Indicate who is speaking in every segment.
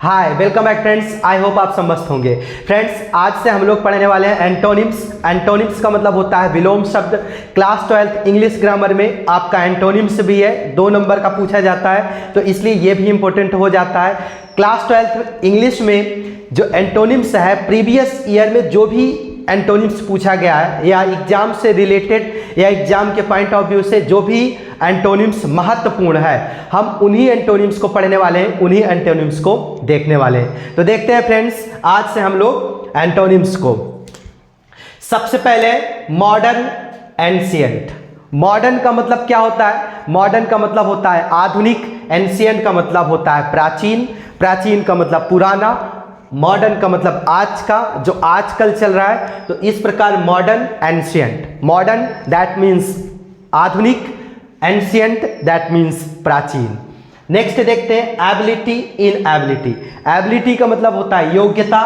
Speaker 1: Hi welcome back friends, I hope आप सब मस्त होंगे। फ्रेंड्स आज से हम लोग पढ़ने वाले हैं एंटोनिम्स। एंटोनिम्स का मतलब होता है विलोम शब्द। क्लास 12 इंग्लिश ग्रामर में आपका एंटोनिम्स भी है, 2 नंबर का पूछा जाता है, तो इसलिए ये भी इंपॉर्टेंट हो जाता है। क्लास 12 इंग्लिश में जो एंटोनिम्स है, प्रीवियस ईयर में जो भी एंटोनिम्स पूछा गया है या एग्जाम से रिलेटेड या एग्जाम के पॉइंट ऑफ व्यू से जो भी एंटोनिम्स महत्वपूर्ण है, हम उन्हीं एंटोनिम्स को पढ़ने वाले हैं, उन्हीं एंटोनिम्स को देखने वाले हैं। तो देखते हैं फ्रेंड्स आज से हम लोग एंटोनिम्स को। सबसे पहले मॉडर्न, एंशिएंट। मॉडर्न का मतलब क्या होता है? मॉडर्न का मतलब होता है आधुनिक, एंशिएंट का मतलब होता है प्राचीन, प्राचीन का मतलब पुराना, मॉडर्न का मतलब आज का, जो आजकल चल रहा है। तो इस प्रकार modern, ancient. Modern that means आधुनिक, एंशिएंट दैट मीन्स प्राचीन। नेक्स्ट देखते हैं एबिलिटी, इन एबिलिटी। एबिलिटी का मतलब होता है योग्यता,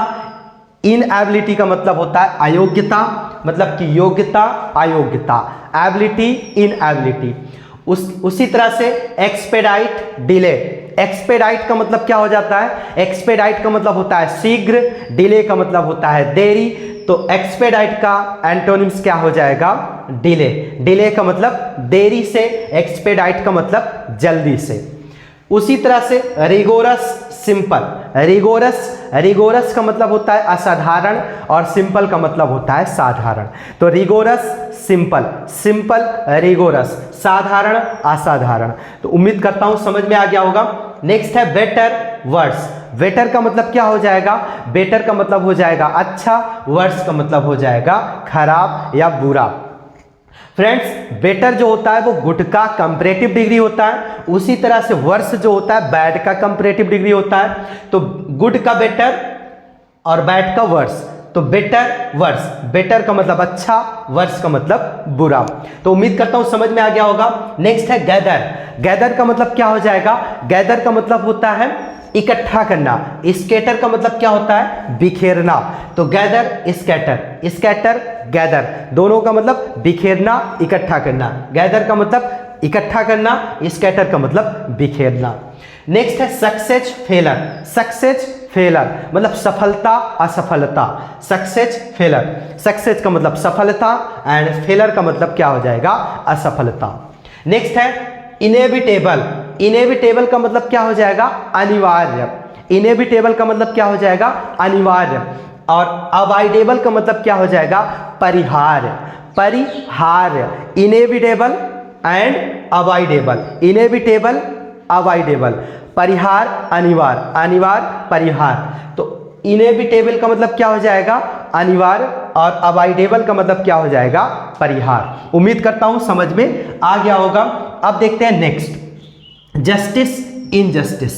Speaker 1: इन एबिलिटी का मतलब होता है अयोग्यता, मतलब कि योग्यता अयोग्यता। एबिलिटी, इन एबिलिटी। उसी तरह से एक्सपेडाइट, डिले। एक्सपेडाइट का मतलब क्या हो जाता है? एक्सपेडाइट का मतलब होता है शीघ्र, डिले का मतलब होता है देरी। तो एक्सपेडाइट का एंटोनिम्स क्या हो जाएगा? डिले। डिले का मतलब देरी से, एक्सपेडाइट का मतलब जल्दी से। उसी तरह से रिगोरस, सिंपल। रिगोरस का मतलब होता है असाधारण और सिंपल का मतलब होता है साधारण। तो रिगोरस, सिंपल, सिंपल, रिगोरस, साधारण, असाधारण। तो उम्मीद करता हूं समझ में आ गया होगा। नेक्स्ट है बेटर, वर्स। बेटर का मतलब क्या हो जाएगा? बेटर का मतलब हो जाएगा अच्छा, वर्स का मतलब हो जाएगा खराब या बुरा। फ्रेंड्स बेटर जो होता है वो गुड का कंपैरेटिव डिग्री होता है, उसी तरह से वर्स जो होता है बैड का कंपैरेटिव डिग्री होता है। तो गुड का बेटर और बैड का वर्स। तो बेटर, वर्स। बेटर का मतलब अच्छा, वर्स का मतलब बुरा। तो उम्मीद करता हूं समझ में आ गया होगा। नेक्स्ट है गैदर। गैदर का मतलब क्या हो जाएगा? गैदर का मतलब होता है इकट्ठा करना। स्कैटर का मतलब क्या होता है? बिखेरना। तो गैदर, स्कैटर, स्कैटर, गैदर, दोनों का मतलब बिखेरना, इकट्ठा करना। गैदर का मतलब इकट्ठा करना, स्कैटर का मतलब बिखेरना। नेक्स्ट है सक्सेस, फेलर। सक्सेस, फेलर मतलब सफलता, असफलता। Success, failure. सक्सेस का मतलब सफलता एंड फेलर का मतलब क्या हो जाएगा? असफलता। नेक्स्ट है इनेविटेबल। इनेविटेबल का मतलब क्या हो जाएगा? अनिवार्य। इनेविटेबल का मतलब क्या हो जाएगा? अनिवार्य। और अवॉइडेबल का मतलब क्या हो जाएगा? परिहार्य। परिहार्य। Inevitable and avoidable. Inevitable, avoidable. परिहार, अनिवार्य, अनिवार्य, परिहार। तो इनेविटेबल का मतलब क्या हो जाएगा? अनिवार्य, और अवॉइडेबल का मतलब क्या हो जाएगा? परिहार। उम्मीद करता हूं समझ में आ गया होगा। अब देखते हैं नेक्स्ट, जस्टिस, इनजस्टिस।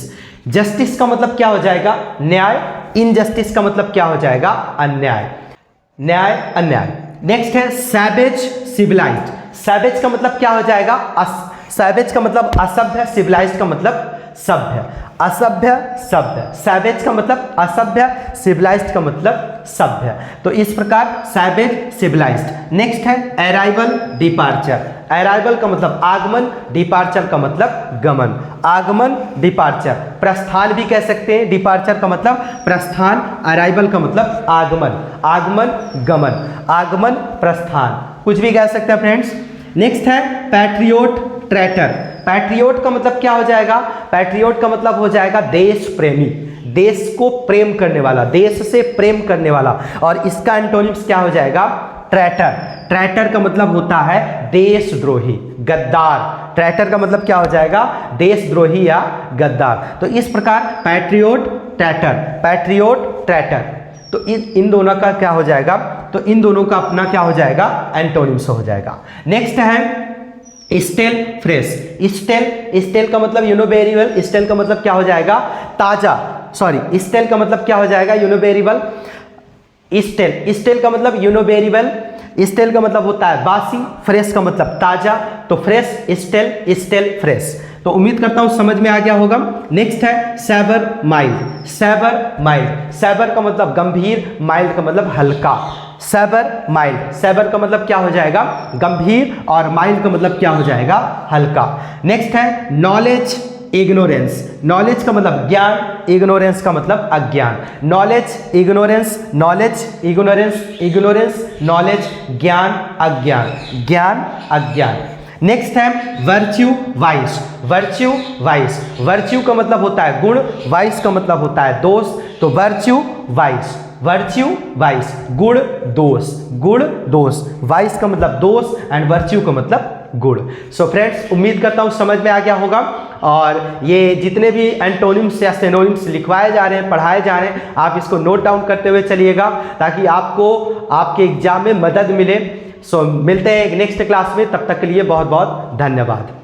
Speaker 1: जस्टिस का मतलब क्या हो जाएगा? न्याय। इनजस्टिस का मतलब क्या हो जाएगा? अन्याय। न्याय, अन्याय। नेक्स्ट है सैवेज, सिविलाइज्ड। सैवेज का मतलब क्या हो जाएगा? सैवेज का मतलब असभ्य, सिविलाइज्ड का मतलब सभ्य। असभ्य, सभ्य। सैवेज का मतलब असभ्य, सिविलाइज्ड का मतलब सभ्य। तो इस प्रकार सैवेज, सिविलाइज्ड। नेक्स्ट है अराइवल, डिपार्चर। अराइवल का मतलब आगमन, डिपार्चर का मतलब गमन। आगमन, डिपार्चर। प्रस्थान भी कह सकते हैं, डिपार्चर का मतलब प्रस्थान, अराइवल का मतलब आगमन। आगमन, गमन, आगमन, प्रस्थान, कुछ भी कह सकते हैं फ्रेंड्स। नेक्स्ट है पैट्रियोट, ट्रैटर। पैट्रियोट का मतलब क्या हो जाएगा? पैट्रियोट का मतलब हो जाएगा देश प्रेमी, देश को प्रेम करने वाला, देश से प्रेम करने वाला। और इसका एंटोनिम्स क्या हो जाएगा? ट्रैटर। ट्रैटर का मतलब होता है देशद्रोही, गद्दार। ट्रैटर का मतलब क्या हो जाएगा? देशद्रोही या गद्दार। तो इस प्रकार पैट्रियोट, ट्रैटर, पैट्रियोट, ट्रैटर। तो इन दोनों का क्या हो जाएगा? तो इन दोनों का अपना क्या हो जाएगा? एंटोनिम्स हो जाएगा। नेक्स्ट है स्टेल, फ्रेश। स्टेल, स्टेल का मतलब you know very well. Stale का मतलब क्या हो जाएगा? ताजा। सॉरी, स्टेल का मतलब क्या हो जाएगा? You know very well. Stale, stale का मतलब you know very well. Stale का मतलब होता है बासी, फ्रेश का मतलब ताजा। तो फ्रेश, स्टेल, स्टेल, फ्रेश। तो उम्मीद करता हूं समझ में आ गया होगा। नेक्स्ट है Saber, mild. Saber, mild. Saber का मतलब गंभीर, माइल्ड का मतलब हल्का। Saber, mild. सैबर का मतलब क्या हो जाएगा? गंभीर, और माइल्ड का मतलब क्या हो जाएगा? हल्का। नेक्स्ट है नॉलेज, इग्नोरेंस, नॉलेज का मतलब ज्ञान, इग्नोरेंस का मतलब अज्ञान। Knowledge, ignorance, knowledge, ignorance, ignorance, knowledge, ज्ञान, अज्ञान, ज्ञान, अज्ञान। नेक्स्ट है virtue vice, virtue vice, virtue का मतलब होता है गुण, वाइस का मतलब होता है दोष, तो वर्च्यू वाइस, वर्च्यू वाइस, गुण दोष, गुण दोष, वाइस का मतलब दोष एंड वर्च्यू का मतलब गुण। सो फ्रेंड्स, उम्मीद करता हूँ समझ में आ गया होगा। और ये जितने भी एंटोनिम्स या सिनोनिम्स लिखवाए जा रहे हैं, पढ़ाए जा रहे हैं, आप इसको नोट डाउन करते हुए चलिएगा ताकि आपको आपके एग्जाम में मदद मिले। सो मिलते हैं एक नेक्स्ट क्लास में, तब तक के लिए बहुत बहुत धन्यवाद।